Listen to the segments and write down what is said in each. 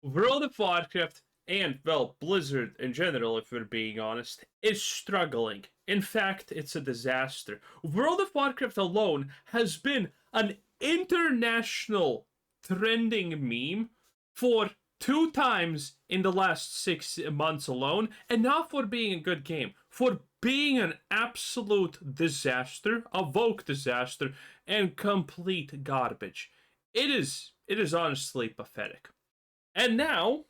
World of Warcraft and, well, Blizzard in general, if we're being honest, is struggling. In fact, it's a disaster. World of Warcraft alone has been an international trending meme for 2 times in the last 6 months alone, and not for being a good game, for being an absolute disaster, a woke disaster, and complete garbage. It is honestly pathetic. And now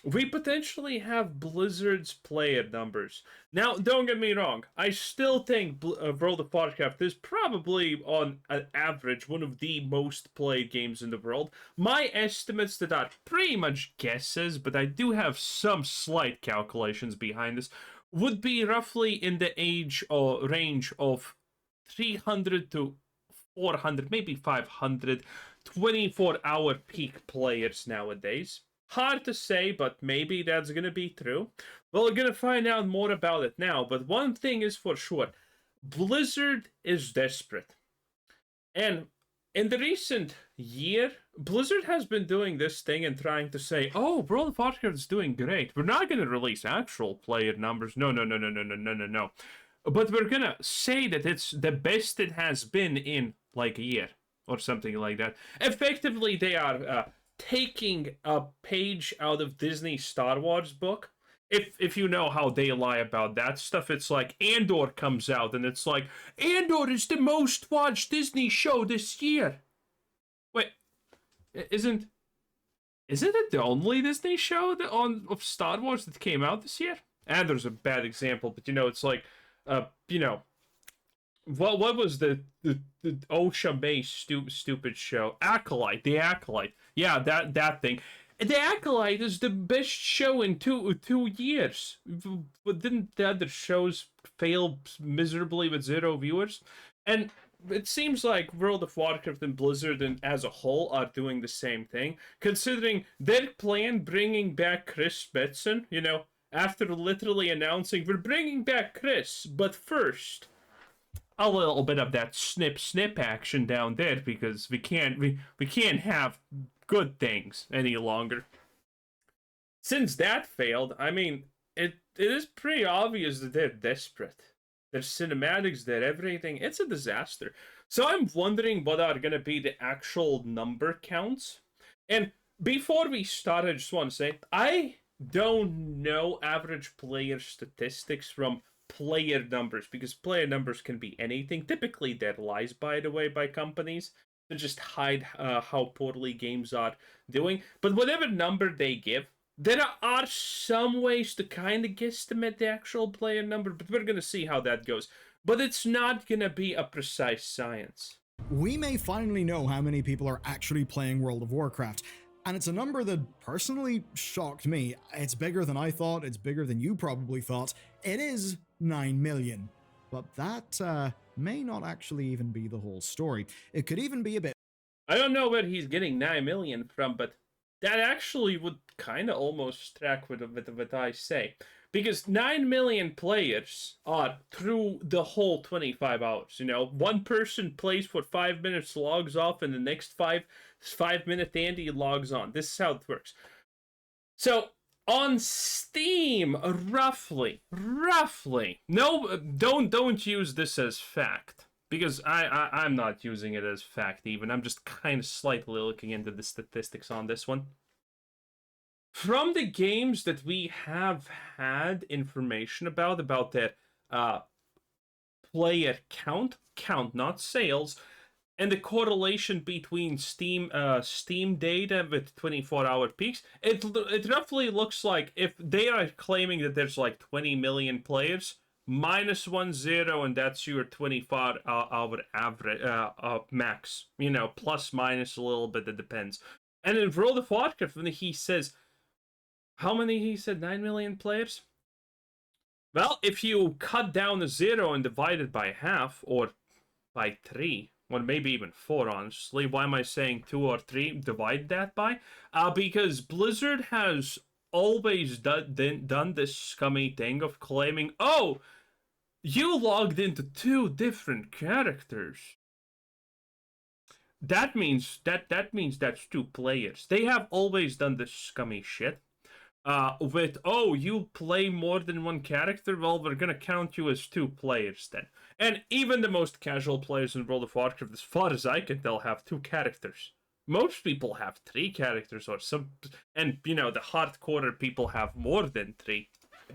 we potentially have Blizzard's player numbers. Now, don't get me wrong, I still think World of Warcraft is probably, on an average, one of the most played games in the world. My estimates that are pretty much guesses, but I do have some slight calculations behind this, would be roughly in the age or range of 300 to 400, maybe 500 24-hour peak players nowadays. Hard to say, but maybe that's gonna be true. Well, we're gonna find out more about it now, but one thing is for sure, Blizzard is desperate. And in the recent year, Blizzard has been doing this thing and trying to say, oh, World of Warcraft is doing great. We're not gonna release actual player numbers. No, no, no, no, no, no, no, no, no. But we're gonna say that it's the best it has been in like a year or something like that. Effectively, they are taking a page out of Disney's Star Wars book. If you know how they lie about that stuff, it's like Andor comes out and it's like Andor is the most watched Disney show this year. Wait, isn't it the only Disney show of Star Wars that came out this year? Andor's a bad example, but it's like you know, what was the OSHA May stupid show? Acolyte, the Acolyte. Yeah, that thing. The Acolyte is the best show in two years. But didn't the other shows fail miserably with 0 viewers? And it seems like World of Warcraft and Blizzard and as a whole are doing the same thing, considering their plan bringing back Chris Metzen, after literally announcing we're bringing back Chris, but first a little bit of that snip action down there because we can't have good things any longer. Since that failed, I mean, it is pretty obvious that they're desperate. Their cinematics, their everything, it's a disaster. So I'm wondering what are gonna be the actual number counts. And before we start, I just want to say I don't know average player statistics from player numbers because player numbers can be anything. Typically, they're lies, by the way, by companies to just hide how poorly games are doing. But whatever number they give, there are some ways to kind of guesstimate the actual player number, but we're going to see how that goes. But it's not going to be a precise science. We may finally know how many people are actually playing World of Warcraft. And it's a number that personally shocked me. It's bigger than I thought, it's bigger than you probably thought. It is 9 million. But that may not actually even be the whole story. It could even be a bit. I don't know where he's getting 9 million from, but that actually would kind of almost track with what I say. Because 9 million players are through the whole 25 hours. One person plays for 5 minutes, logs off, and the next 5-minute Andy logs on. This is how it works. So on Steam, roughly. No, don't use this as fact because I'm not using it as fact even. I'm just kind of slightly looking into the statistics on this one. From the games that we have had information about their player count, not sales, and the correlation between Steam data with 24-hour peaks, it roughly looks like if they are claiming that there's like 20 million players, minus 10, and that's your 24-hour average max. Plus minus a little bit, it depends. And in World of Warcraft, when he says, how many he said, 9 million players? Well, if you cut down the 0 and divide it by half, or by 3, or maybe even 4, honestly. Why am I saying 2 or 3? Divide that by? Because Blizzard has always done this scummy thing of claiming, oh, you logged into 2 different characters. that means that's 2 players. They have always done this scummy shit. With, oh, you play more than one character, well, we're gonna count you as 2 players then. And even the most casual players in World of Warcraft, as far as I can tell, have 2 characters. Most people have 3 characters or some, and the hardcore people have more than 3.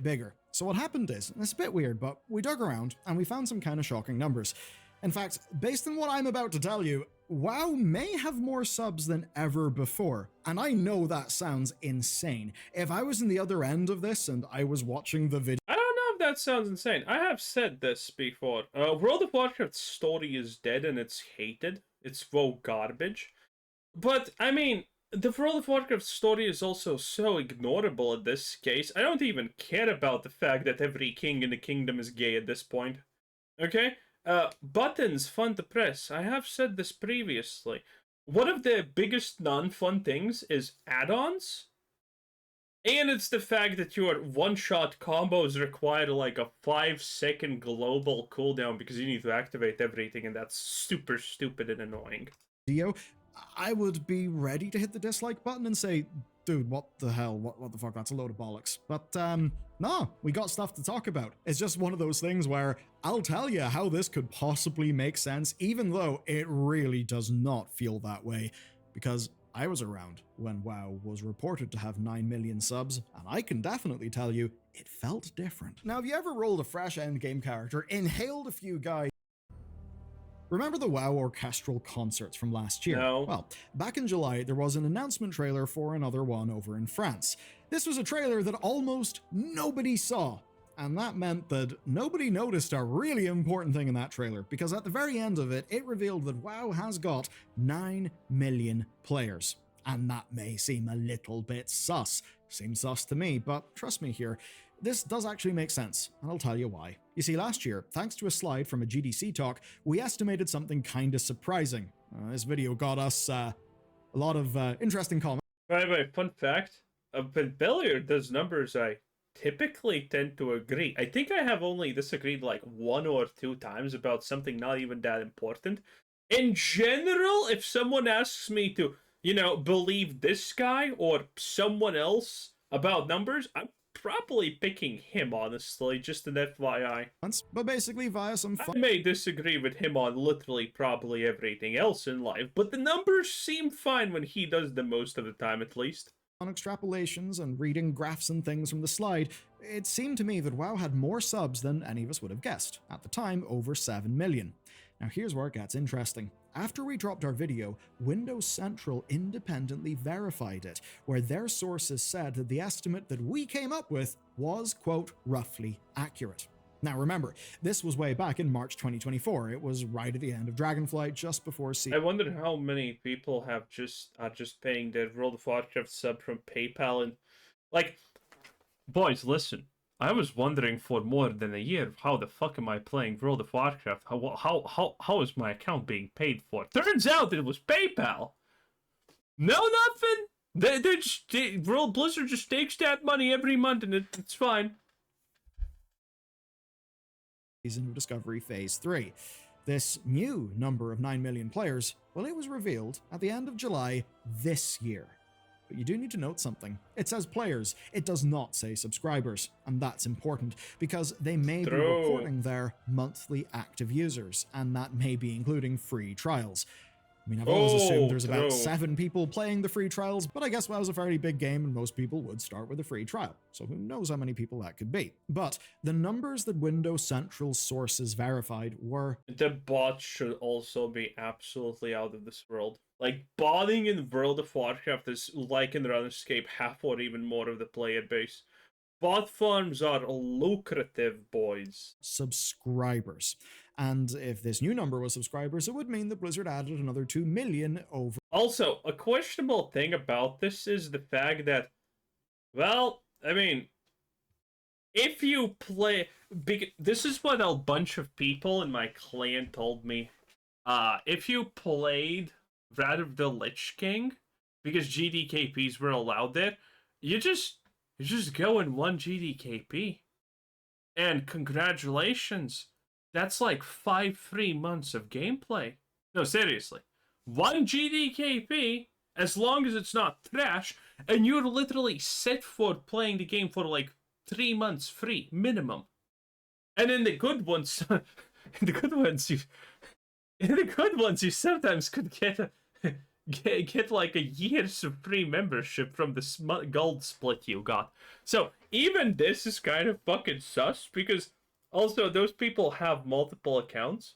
Bigger. So what happened is, and it's a bit weird, but we dug around and we found some kind of shocking numbers. In fact, based on what I'm about to tell you, WoW may have more subs than ever before. And I know that sounds insane. If I was in the other end of this and I was watching the video, I don't know if that sounds insane. I have said this before. World of Warcraft's story is dead and it's hated. It's raw garbage. But, I mean, the World of Warcraft story is also so ignorable in this case. I don't even care about the fact that every king in the kingdom is gay at this point. Okay? Buttons, fun to press. I have said this previously. One of the biggest non-fun things is add-ons. And it's the fact that your one-shot combos require like a 5-second global cooldown because you need to activate everything, and that's super stupid and annoying. I would be ready to hit the dislike button and say, dude, what the hell? What the fuck? That's a load of bollocks. But, no, we got stuff to talk about. It's just one of those things where I'll tell you how this could possibly make sense, even though it really does not feel that way, because I was around when WoW was reported to have 9 million subs, and I can definitely tell you it felt different. Now, have you ever rolled a fresh endgame character, inhaled a few guys? Remember the WoW orchestral concerts from last year? No. Well, back in July, there was an announcement trailer for another one over in France. This was a trailer that almost nobody saw, and that meant that nobody noticed a really important thing in that trailer, because at the very end of it, it revealed that WoW has got 9 million players. And that may seem a little bit sus. Seems sus to me, but trust me here, this does actually make sense, and I'll tell you why. You see, last year, thanks to a slide from a GDC talk, we estimated something kinda surprising. This video got us a lot of interesting comments. By the way, fun fact, when Baldur does numbers, I typically tend to agree. I think I have only disagreed like 1 or 2 times about something not even that important. In general, if someone asks me to, believe this guy or someone else about numbers, I'm probably picking him, honestly, just an FYI. But basically via some I may disagree with him on literally probably everything else in life, but the numbers seem fine when he does them most of the time, at least. On extrapolations and reading graphs and things from the slide, it seemed to me that WoW had more subs than any of us would have guessed. At the time, over 7 million. Now here's where it gets interesting. After we dropped our video, Windows Central independently verified it, where their sources said that the estimate that we came up with was, quote, roughly accurate. Now remember, this was way back in March 2024. It was right at the end of Dragonflight, just before I wonder how many people are just paying their World of Warcraft sub from PayPal, and like, boys, listen. I was wondering for more than a year, how the fuck am I playing World of Warcraft? How is my account being paid for? Turns out it was PayPal. No, nothing. Blizzard just takes that money every month, and it's fine. Season of Discovery Phase 3. This new number of 9 million players, well, it was revealed at the end of July this year. But you do need to note something. It says players, it does not say subscribers, and that's important because they may be reporting their monthly active users, and that may be including free trials. I mean, I've always assumed there's about 7 people playing the free trials, but I guess WoW's a fairly big game and most people would start with a free trial, so who knows how many people that could be. But the numbers that Windows Central sources verified were... The bots should also be absolutely out of this world. Like, botting in World of Warcraft is like in RuneScape, half or even more of the player base. Bot farms are lucrative, boys. Subscribers. And if this new number was subscribers, it would mean that Blizzard added another 2 million over. Also, a questionable thing about this is the fact that, well, I mean, if you play... This is what a bunch of people in my clan told me. If you played Wrath of the Lich King, because GDKPs were allowed there, you just go in 1 GDKP. And congratulations. That's like 5 free months of gameplay. No, seriously. 1 GDKP, as long as it's not trash, and you're literally set for playing the game for like 3 months free minimum. And in the good ones, in the good ones you sometimes could get like a year's of free membership from the gold split you got. So even this is kind of fucking sus, because also those people have multiple accounts.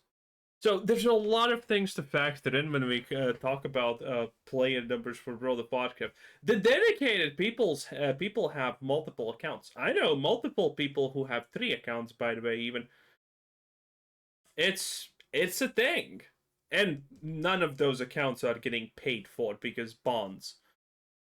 So there's a lot of things to factor in when we talk about player numbers for World of Warcraft. The dedicated people have multiple accounts. I know multiple people who have 3 accounts, by the way. Even it's a thing, and none of those accounts are getting paid for because bonds.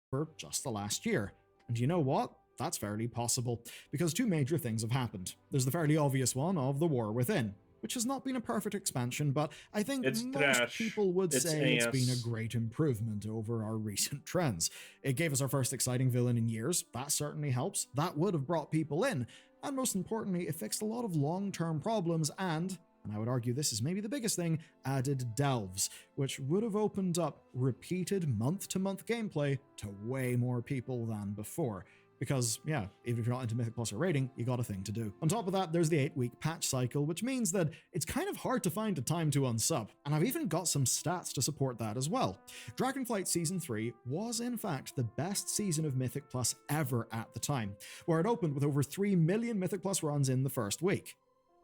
For just the last year. And you know what? That's fairly possible, because 2 major things have happened. There's the fairly obvious one of the War Within, which has not been a perfect expansion, but I think It's most trash. people would It's say ass. it's been a great improvement over our recent trends. It gave us our first exciting villain in years, that certainly helps, that would have brought people in, and most importantly, it fixed a lot of long-term problems and I would argue this is maybe the biggest thing, added delves, which would have opened up repeated month-to-month gameplay to way more people than before. Because, yeah, even if you're not into Mythic Plus or raiding, you got a thing to do. On top of that, there's the 8-week patch cycle, which means that it's kind of hard to find a time to unsub, and I've even got some stats to support that as well. Dragonflight Season 3 was, in fact, the best season of Mythic Plus ever at the time, where it opened with over 3 million Mythic Plus runs in the first week.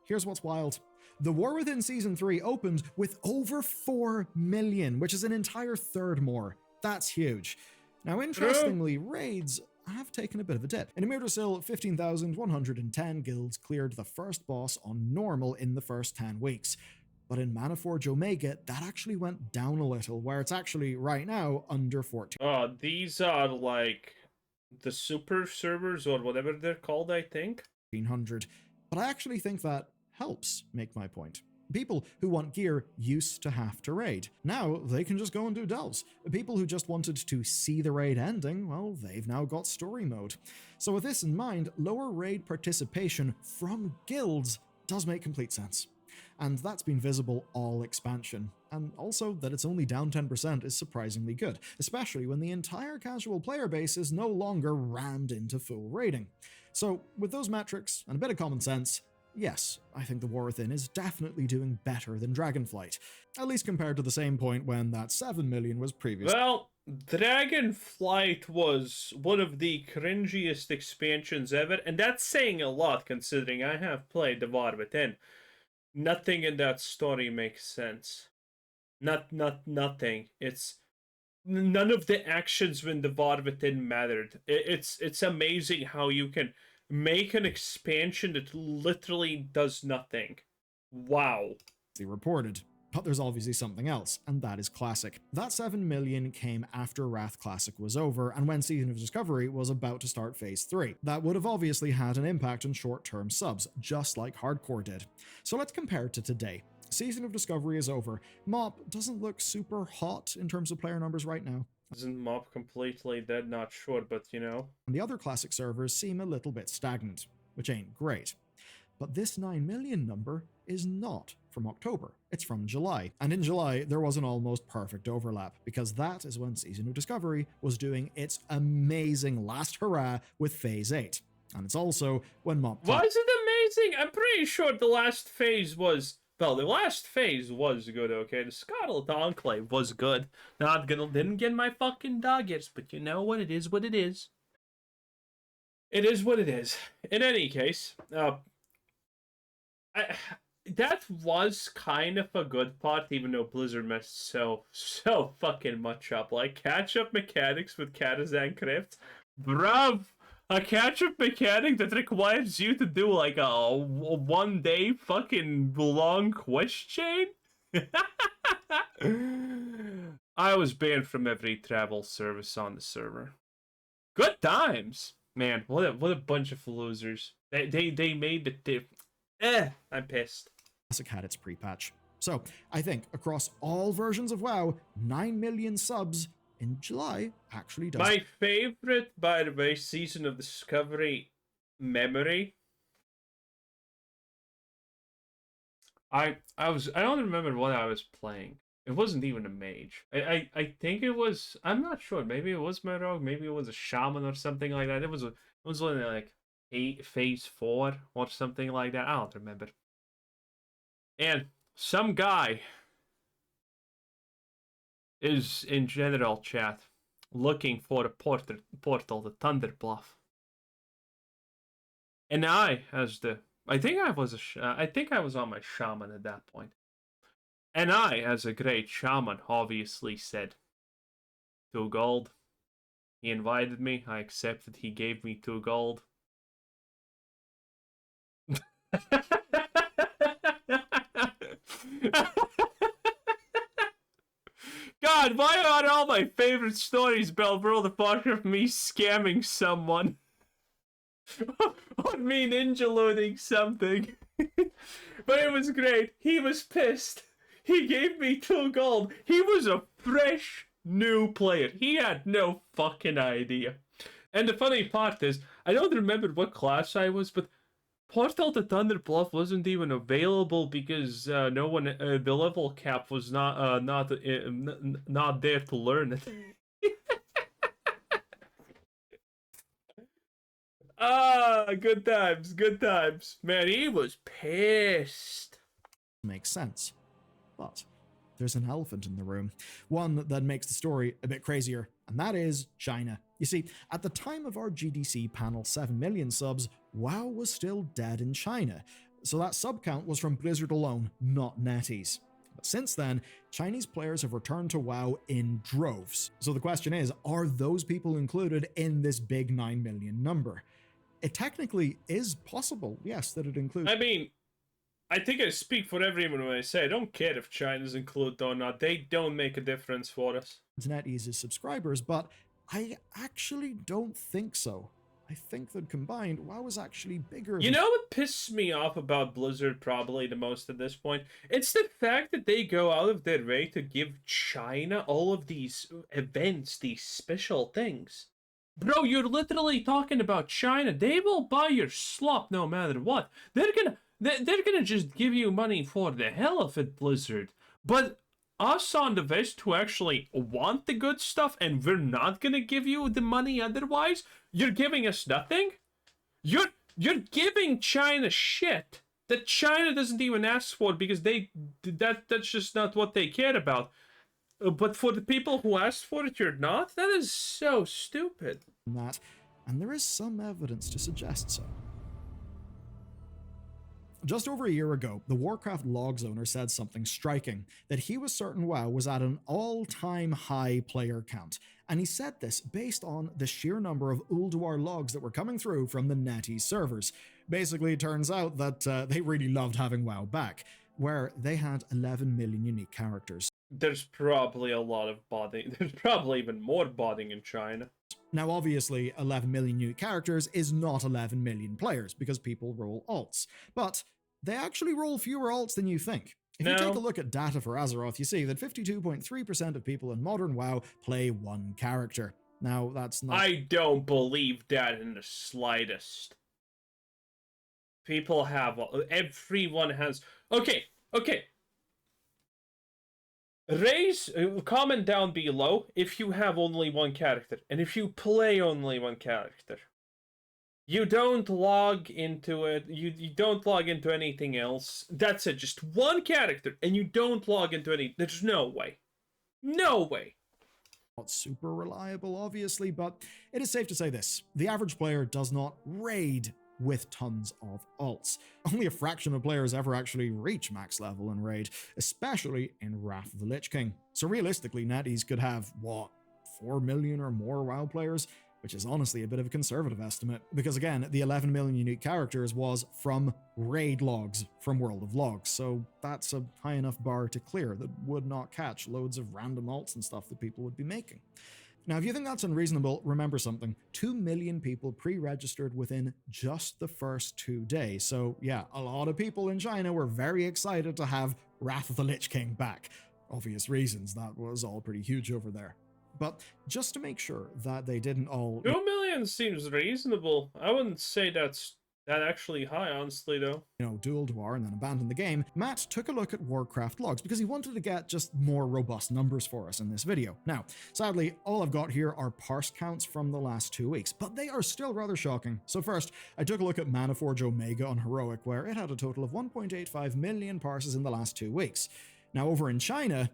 Here's what's wild. The War Within Season 3 opened with over 4 million, which is an entire third more. That's huge. Now, interestingly, raids have taken a bit of a dip. In Emiru, 15,110 guilds cleared the first boss on normal in the first 10 weeks. But in Manaforge Omega, that actually went down a little, where it's actually, right now, under 14. These are like the super servers or whatever they're called, I think. 1,500. But I actually think that helps make my point. People who want gear used to have to raid. Now they can just go and do delves. People who just wanted to see the raid ending, well, they've now got story mode. So with this in mind, lower raid participation from guilds does make complete sense. And that's been visible all expansion. And also that it's only down 10% is surprisingly good, especially when the entire casual player base is no longer rammed into full raiding. So with those metrics and a bit of common sense, yes, I think the War Within is definitely doing better than Dragonflight, at least compared to the same point when that 7 million was previously. Well, Dragonflight was one of the cringiest expansions ever, and that's saying a lot considering I have played the War Within. Nothing in that story makes sense. Nothing. It's none of the actions when the War Within mattered. It's amazing how you can make an expansion that literally does nothing. Wow. Reported. But there's obviously something else, and that is Classic. That 7 million came after Wrath Classic was over, and when Season of Discovery was about to start Phase 3. That would have obviously had an impact on short-term subs, just like Hardcore did. So let's compare it to today. Season of Discovery is over. MoP doesn't look super hot in terms of player numbers right now. Isn't MoP completely dead? Not sure, but you know. And the other Classic servers seem a little bit stagnant, which ain't great. But this 9 million number is not from October, it's from July. And in July, there was an almost perfect overlap, because that is when Season of Discovery was doing its amazing last hurrah with Phase 8. And it's also when MoP... Was it amazing? I'm pretty sure the last phase was... Well, the last phase was good, okay? The Scarlet Enclave was good. Didn't get my fucking doggers, but you know what? It is what it is. It is what it is. In any case, that was kind of a good part, even though Blizzard messed so fucking much up. Like, catch-up mechanics with Katazan Crypt. Bruv! A catch-up mechanic that requires you to do, like, a one-day fucking long quest chain? I was banned from every travel service on the server. Good times! Man, what a bunch of losers. They made the... I'm pissed. Classic had its pre-patch. So, I think across all versions of WoW, 9 million subs in July actually does. My favorite, by the way, Season of Discovery memory. I don't remember what I was playing. It wasn't even a mage. I think it was. I'm not sure. Maybe it was my rogue. Maybe it was a shaman or something like that. It was only like phase 4 or something like that. I don't remember. And some guy is in general chat looking for a portal to Thunder Bluff. And I think I was I think I was on my shaman at that point. And I, as a great shaman, obviously said 2 gold. He invited me. I accepted. He gave me 2 gold. God, why are all my favorite stories about World of Warcraft me scamming someone? Or me ninja loading something? But it was great. He was pissed. He gave me 2 gold. He was a fresh new player. He had no fucking idea. And the funny part is, I don't remember what class I was, but Portal to Thunder Bluff wasn't even available because no one, the level cap was not there to learn it. Good times, good times. Man, he was pissed. Makes sense. But there's an elephant in the room, one that makes the story a bit crazier, and that is China. You see, at the time of our GDC panel 7 million subs, WoW was still dead in China, so that sub count was from Blizzard alone, not NetEase. But since then, Chinese players have returned to WoW in droves. So the question is, are those people included in this big 9 million number? It technically is possible, yes, that it includes... I mean, I think I speak for everyone when I say I don't care if China's included or not. They don't make a difference for us. NetEase's subscribers, but I actually don't think so. I think that combined, WoW is actually bigger. You know what pisses me off about Blizzard probably the most at this point? It's the fact that they go out of their way to give China all of these events, these special things. Bro, you're literally talking about China. They will buy your slop no matter what. They're gonna just give you money for the hell of it, Blizzard. But us on the West who actually want the good stuff and we're not gonna give you the money otherwise, you're giving us nothing? You're giving China shit that China doesn't even ask for because that's just not what they care about. But for the people who asked for it, you're not? That is so stupid. That, and there is some evidence to suggest so. Just over a year ago, the Warcraft logs owner said something striking, that he was certain WoW was at an all-time high player count, and he said this based on the sheer number of Ulduar logs that were coming through from the NetEase servers. Basically, it turns out that they really loved having WoW back, where they had 11 million unique characters. There's probably a lot of botting. There's probably even more botting in China. Now, obviously, 11 million unique characters is not 11 million players, because people roll alts. But they actually roll fewer alts than you think. If you take a look at data for Azeroth, you see that 52.3% of people in modern WoW play one character. Now, that's not... I don't believe that in the slightest. People have... Everyone has... Okay. Comment down below if you have only one character, and if you play only one character. You don't log into it, you don't log into anything else. That's it, just one character, and you don't log into any... There's no way. No way. Not super reliable, obviously, but it is safe to say this. The average player does not raid with tons of alts. Only a fraction of players ever actually reach max level in raid, especially in Wrath of the Lich King. So realistically, NetEase could have, what, 4 million or more WoW players? Which is honestly a bit of a conservative estimate, because again, the 11 million unique characters was from raid logs from World of Logs, so that's a high enough bar to clear that would not catch loads of random alts and stuff that people would be making. Now, if you think that's unreasonable, remember something. 2 million people pre-registered within just the first 2 days. So yeah, a lot of people in China were very excited to have Wrath of the Lich King back. Obvious reasons, that was all pretty huge over there. But just to make sure that they didn't all... 2 million seems reasonable. I wouldn't say that's That actually high, honestly, though. Dual Dwar and then abandoned the game, Matt took a look at Warcraft logs because he wanted to get just more robust numbers for us in this video. Now, sadly, all I've got here are parse counts from the last 2 weeks, but they are still rather shocking. So first, I took a look at Manaforge Omega on Heroic, where it had a total of 1.85 million parses in the last 2 weeks. Now, over in China,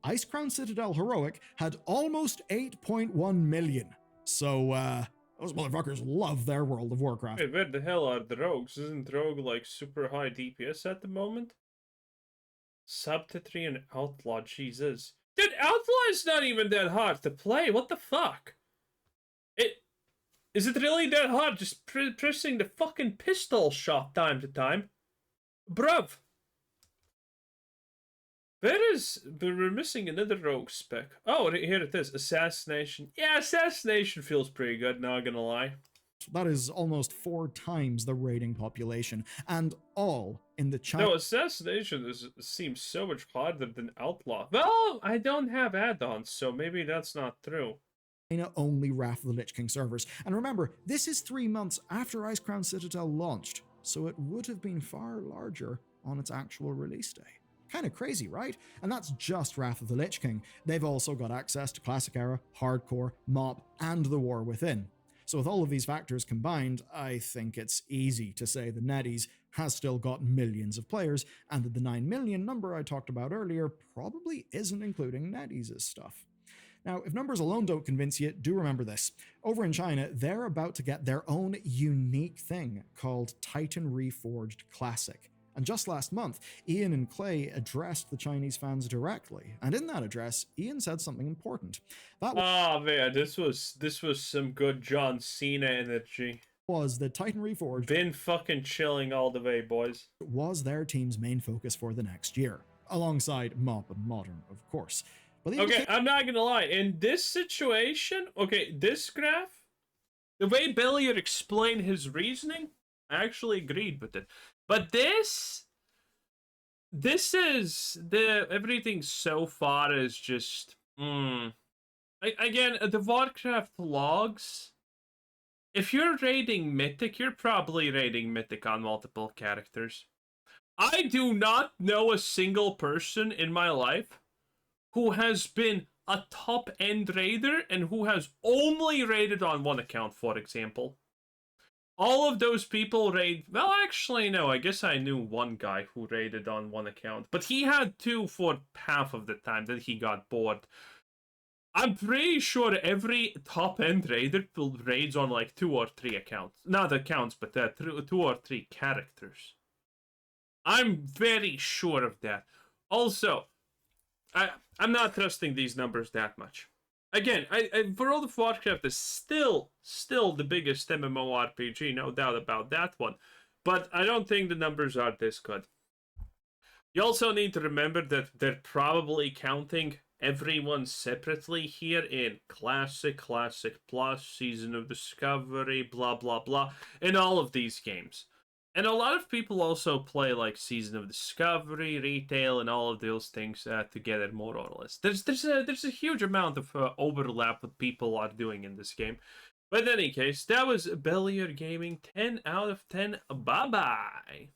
Icecrown Citadel Heroic had almost 8.1 million. So, those motherfuckers love their World of Warcraft. Hey, where the hell are the rogues? Isn't rogue like super high DPS at the moment? Sub to 3 and outlaw, Jesus. Dude, outlaw is not even that hard to play. What the fuck? Is it really that hard just pressing the fucking pistol shot time to time? Bruv. We're missing another rogue spec. Oh, here it is. Assassination. Yeah, assassination feels pretty good, not gonna lie. That is almost 4 times the raiding population, and all in the China. No, assassination seems so much harder than outlaw. Well, I don't have add-ons, so maybe that's not true. Only Wrath of the Lich King servers. And remember, this is 3 months after Icecrown Citadel launched, so it would have been far larger on its actual release day. Kind of crazy, right? And that's just Wrath of the Lich King. They've also got access to Classic Era, Hardcore, MOP, and the War Within. So with all of these factors combined, I think it's easy to say the NetEase has still got millions of players, and that the 9 million number I talked about earlier probably isn't including NetEase's stuff. Now, if numbers alone don't convince you, do remember this. Over in China, they're about to get their own unique thing called Titan Reforged Classic. And just last month, Ian and Clay addressed the Chinese fans directly. And in that address, Ian said something important. Oh man, this was some good John Cena energy. Was that Titan Reforged been fucking chilling all the way, boys. Was their team's main focus for the next year, alongside MOP and Modern, of course. But okay, I'm not gonna lie. In this situation, okay, this graph, the way Baldur explained his reasoning, I actually agreed with it. But this is everything so far is just again, the Warcraft logs. If you're raiding Mythic, you're probably raiding Mythic on multiple characters. I do not know a single person in my life who has been a top-end raider and who has only raided on one account, for example. All of those people raid... Well, actually, no. I guess I knew one guy who raided on one account. But he had 2 for half of the time. Then he got bored. I'm pretty sure every top-end raider raids on like 2 or 3 accounts. Not accounts, but 2 or 3 characters. I'm very sure of that. Also, I'm not trusting these numbers that much. Again, World of Warcraft is still the biggest MMORPG, no doubt about that one. But I don't think the numbers are this good. You also need to remember that they're probably counting everyone separately here in Classic, Classic Plus, Season of Discovery, blah, blah, blah, in all of these games. And a lot of people also play like Season of Discovery, Retail, and all of those things together, more or less. There's a huge amount of overlap what people are doing in this game. But in any case, that was Baldur Gaming 10 out of 10. Bye-bye.